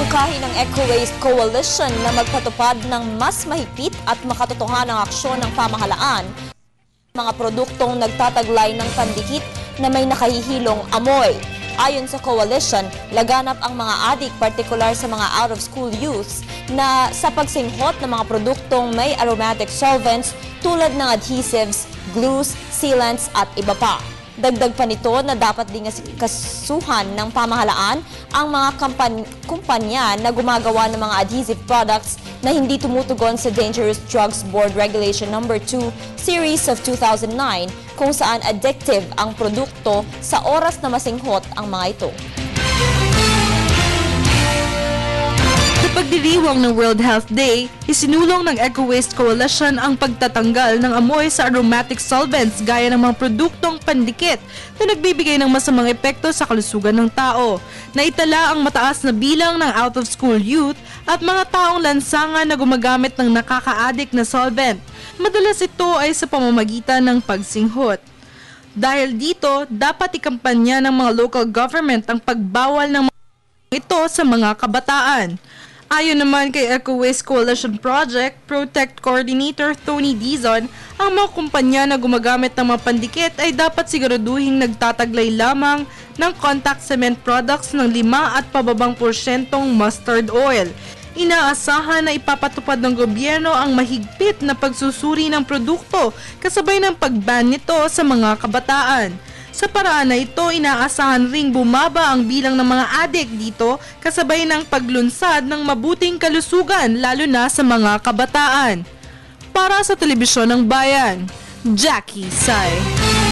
Minungkahi ng Eco Waste Coalition na magpatupad ng mas mahigpit at makatotohanang aksyon ng pamahalaan mga produktong nagtataglay ng pandikit na may nakahihilong amoy. Ayon sa coalition, laganap ang mga adik, partikular sa mga out-of-school youths, na sa pagsinghot ng mga produktong may aromatic solvents tulad ng adhesives, glues, sealants at iba pa. Dagdag pa nito na dapat din kasuhan ng pamahalaan ang mga kumpanya na gumagawa ng mga adhesive products na hindi tumutugon sa Dangerous Drugs Board Regulation No. 2 Series of 2009 kung saan addictive ang produkto sa oras na masinghot ang mga ito. Sa pagdiriwang ng World Health Day, isinulong ng Eco Waste Coalition ang pagtatanggal ng amoy sa aromatic solvents gaya ng mga produktong pandikit na nagbibigay ng masamang epekto sa kalusugan ng tao. Naitala ang mataas na bilang ng out-of-school youth at mga taong lansangan na gumagamit ng nakaka-addict na solvent. Madalas ito ay sa pamamagitan ng pagsinghot. Dahil dito, dapat ikampanya ng mga local government ang pagbawal ng mga ito sa mga kabataan. Ayon naman kay Eco Waste Coalition Project Protect Coordinator Tony Dizon, ang mga kumpanya na gumagamit ng mga pandikit ay dapat siguraduhing nagtataglay lamang ng contact cement products ng 5 at pababang porsyentong mustard oil. Inaasahan na ipapatupad ng gobyerno ang mahigpit na pagsusuri ng produkto kasabay ng pag-ban nito sa mga kabataan. Sa paraan na ito, inaasahan ring bumaba ang bilang ng mga adik dito kasabay ng paglunsad ng mabuting kalusugan lalo na sa mga kabataan. Para sa Telebisyon ng Bayan, Jackie Sai.